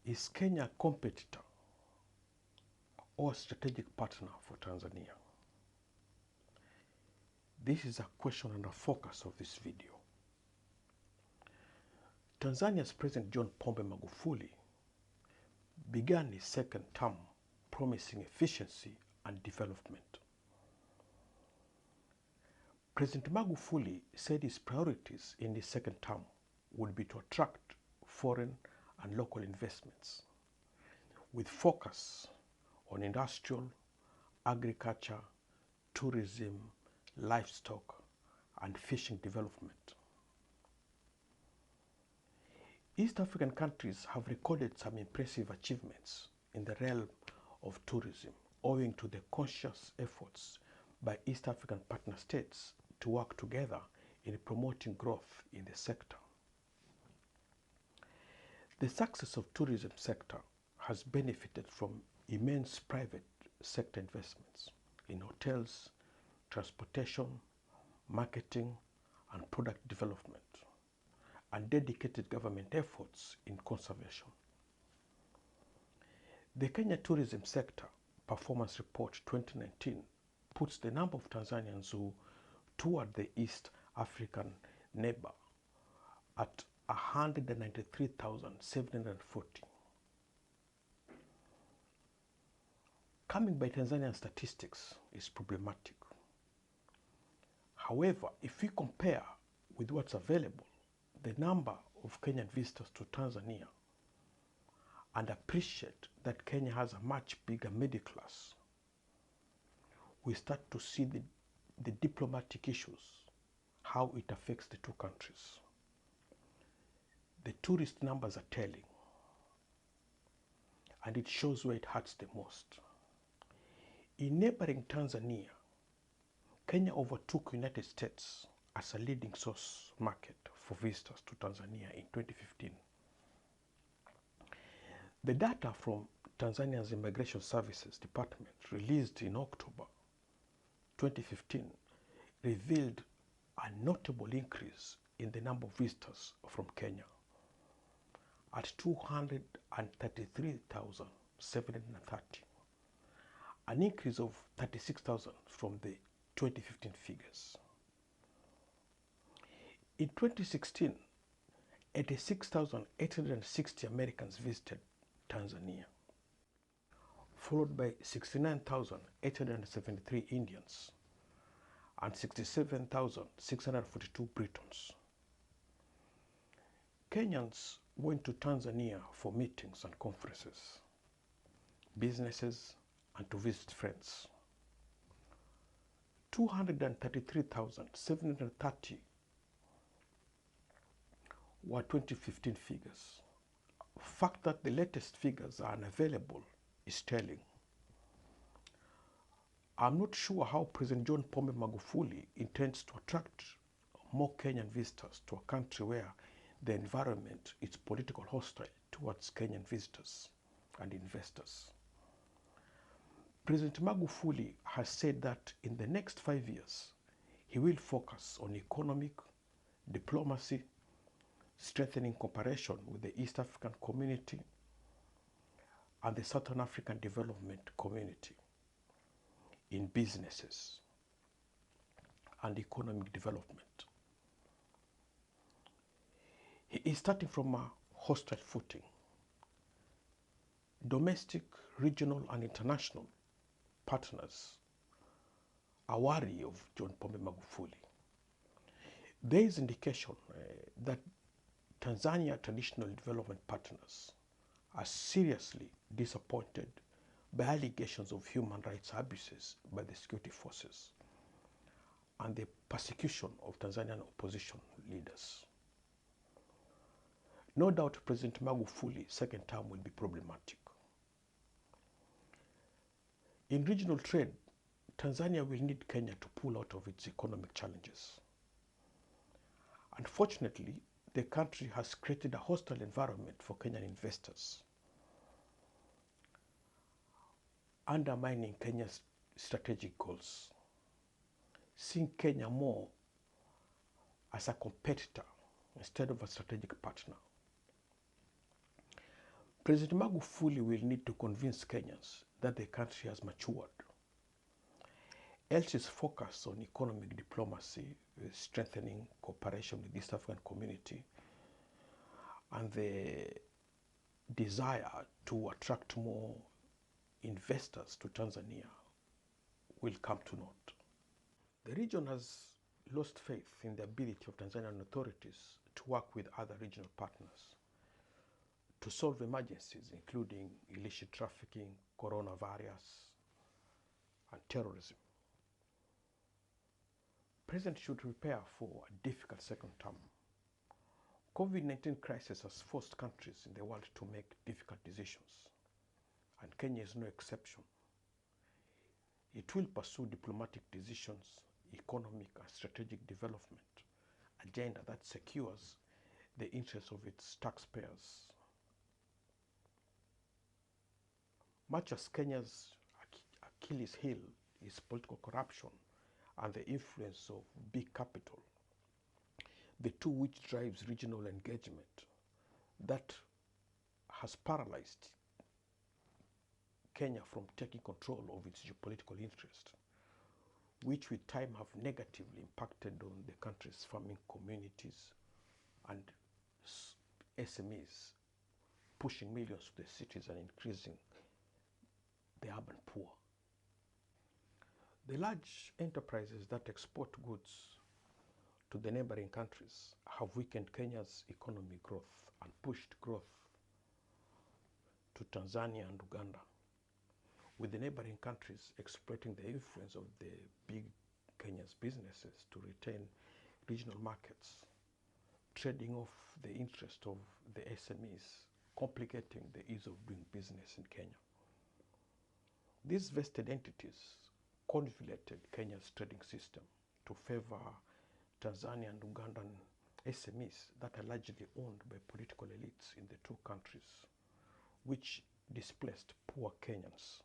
Is Kenya a competitor or a strategic partner for Tanzania? This is a question and a focus of this video. Tanzania's President John Pombe Magufuli began his second term promising efficiency and development. President Magufuli said his priorities in his second term would be to attract foreign and local investments with focus on industrial, agriculture, tourism, livestock, and fishing development. East African countries have recorded some impressive achievements in the realm of tourism owing to the conscious efforts by East African partner states to work together in promoting growth in the sector. The success of tourism sector has benefited from immense private sector investments in hotels, transportation, marketing, and product development, and dedicated government efforts in conservation. The Kenya Tourism Sector Performance Report 2019 puts the number of Tanzanians who toured the East African neighbor at 193,740. Coming by Tanzanian statistics is problematic. However, if we compare with what's available, the number of Kenyan visitors to Tanzania, and appreciate that Kenya has a much bigger middle class, we start to see the diplomatic issues, how it affects the two countries. The tourist numbers are telling, and it shows where it hurts the most. In neighboring Tanzania, Kenya overtook United States as a leading source market for visitors to Tanzania in 2015. The data from Tanzania's Immigration Services Department released in October 2015 revealed a notable increase in the number of visitors from Kenya at 233,730, an increase of 36,000 from the 2015 figures. In 2016, 86,860 Americans visited Tanzania, followed by 69,873 Indians and 67,642 Britons. Kenyans went to Tanzania for meetings and conferences, businesses, and to visit friends. 233,730 were 2015 figures. Fact that the latest figures are unavailable is telling. I'm not sure how President John Pombe Magufuli intends to attract more Kenyan visitors to a country where the environment is politically hostile towards Kenyan visitors and investors. President Magufuli has said that in the next 5 years, he will focus on economic, diplomacy, strengthening cooperation with the East African community and the Southern African Development Community in businesses and economic development. He is starting from a hostile footing. Domestic, regional, and international partners are wary of John Pombe Magufuli. There is indication that Tanzania traditional development partners are seriously disappointed by allegations of human rights abuses by the security forces and the persecution of Tanzanian opposition leaders. No doubt President Magufuli's second term will be problematic. In regional trade, Tanzania will need Kenya to pull out of its economic challenges. Unfortunately, the country has created a hostile environment for Kenyan investors, undermining Kenya's strategic goals, seeing Kenya more as a competitor instead of a strategic partner. President Magufuli will need to convince Kenyans that the country has matured. Else his focus on economic diplomacy, strengthening cooperation with the East African community, and the desire to attract more investors to Tanzania will come to naught. The region has lost faith in the ability of Tanzanian authorities to work with other regional partners to solve emergencies, including illicit trafficking, coronavirus, and terrorism. President should prepare for a difficult second term. COVID-19 crisis has forced countries in the world to make difficult decisions, and Kenya is no exception. It will pursue diplomatic decisions, economic and strategic development agenda that secures the interests of its taxpayers. Much as Kenya's Achilles heel is political corruption and the influence of big capital, the two which drives regional engagement that has paralyzed Kenya from taking control of its geopolitical interest, which with time have negatively impacted on the country's farming communities and SMEs, pushing millions to the cities and increasing the urban poor. The large enterprises that export goods to the neighboring countries have weakened Kenya's economic growth and pushed growth to Tanzania and Uganda, with the neighboring countries exploiting the influence of the big Kenya's businesses to retain regional markets, trading off the interest of the SMEs, complicating the ease of doing business in Kenya. These vested entities convoluted Kenya's trading system to favor Tanzanian and Ugandan SMEs that are largely owned by political elites in the two countries, which displaced poor Kenyans,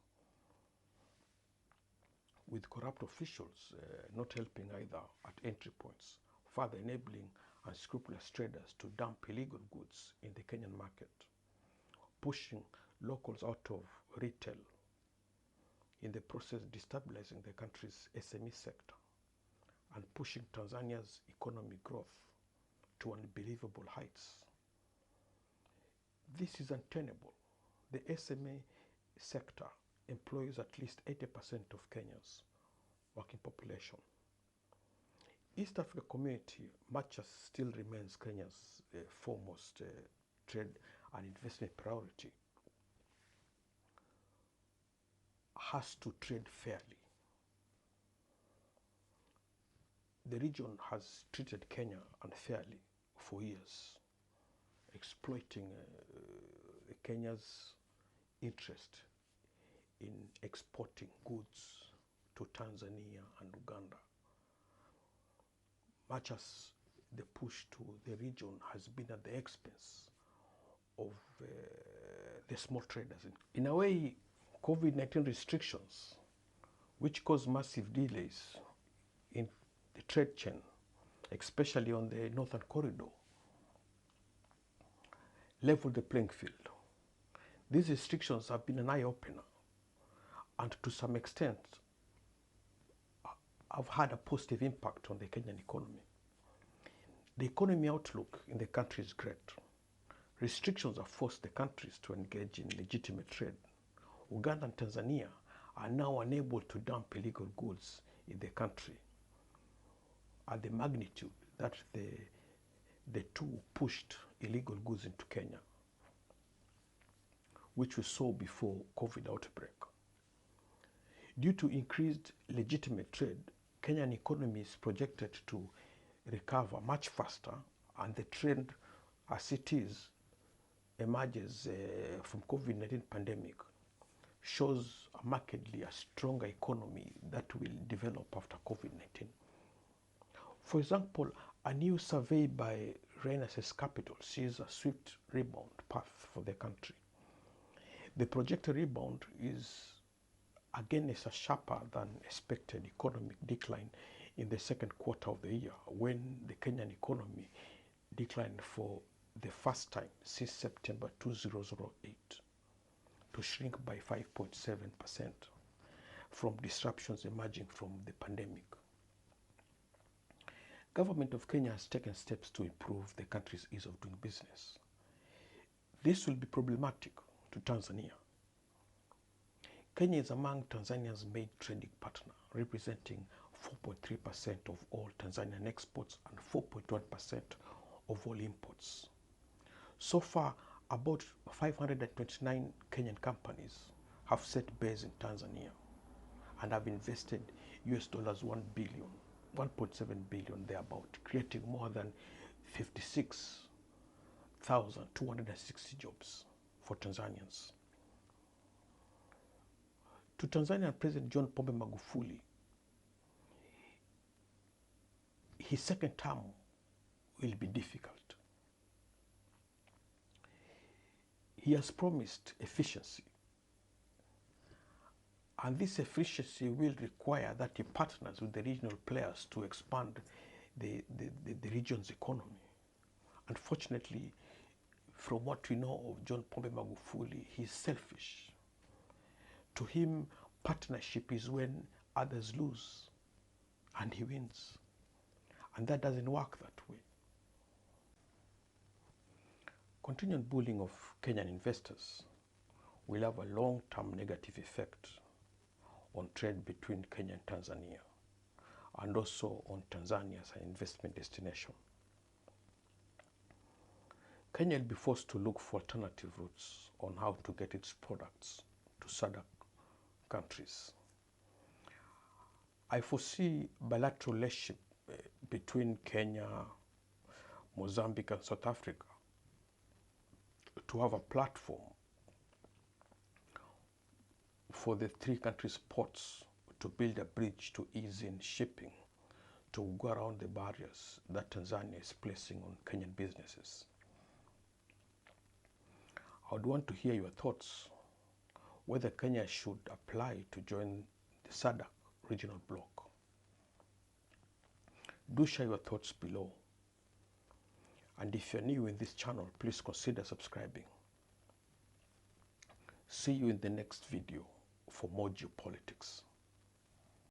with corrupt officials not helping either at entry points, further enabling unscrupulous traders to dump illegal goods in the Kenyan market, pushing locals out of retail, in the process destabilizing the country's SME sector and pushing Tanzania's economic growth to unbelievable heights. This is untenable. The SME sector employs at least 80% of Kenya's working population. East Africa community, much as still remains Kenya's foremost trade and investment priority, has to trade fairly. The region has treated Kenya unfairly for years, exploiting Kenya's interest in exporting goods to Tanzania and Uganda, much as the push to the region has been at the expense of the small traders. In a way, COVID-19 restrictions, which caused massive delays in the trade chain, especially on the northern corridor, leveled the playing field. These restrictions have been an eye-opener and to some extent have had a positive impact on the Kenyan economy. The economy outlook in the country is great. Restrictions have forced the countries to engage in legitimate trade. Uganda and Tanzania are now unable to dump illegal goods in the country at the magnitude that the two pushed illegal goods into Kenya, which we saw before COVID outbreak. Due to increased legitimate trade, Kenyan economy is projected to recover much faster, and the trend as it is emerges from COVID-19 pandemic shows markedly a stronger economy that will develop after COVID-19. For example, a new survey by Renaissance Capital sees a swift rebound path for the country. The projected rebound is against a sharper than expected economic decline in the second quarter of the year, when the Kenyan economy declined for the first time since September 2008 to shrink by 5.7% from disruptions emerging from the pandemic. Government of Kenya has taken steps to improve the country's ease of doing business. This will be problematic to Tanzania. Kenya is among Tanzania's main trading partner, representing 4.3% of all Tanzanian exports and 4.1% of all imports. So far, about 529 Kenyan companies have set base in Tanzania and have invested US dollars 1 billion, 1.7 billion thereabout, creating more than 56,260 jobs for Tanzanians. To Tanzanian President John Pombe Magufuli, his second term will be difficult. He has promised efficiency, and this efficiency will require that he partners with the regional players to expand the region's economy. Unfortunately, from what we know of John Pombe Magufuli, he's selfish. To him, partnership is when others lose and he wins. And that doesn't work that way. Continued bullying of Kenyan investors will have a long-term negative effect on trade between Kenya and Tanzania, and also on Tanzania as an investment destination. Kenya will be forced to look for alternative routes on how to get its products to SADC countries. I foresee bilateral relationship between Kenya, Mozambique, and South Africa to have a platform for the three countries' ports to build a bridge to ease in shipping to go around the barriers that Tanzania is placing on Kenyan businesses. I would want to hear your thoughts whether Kenya should apply to join the SADC regional bloc. Do share your thoughts below. And if you're new in this channel, please consider subscribing. See you in the next video for more geopolitics.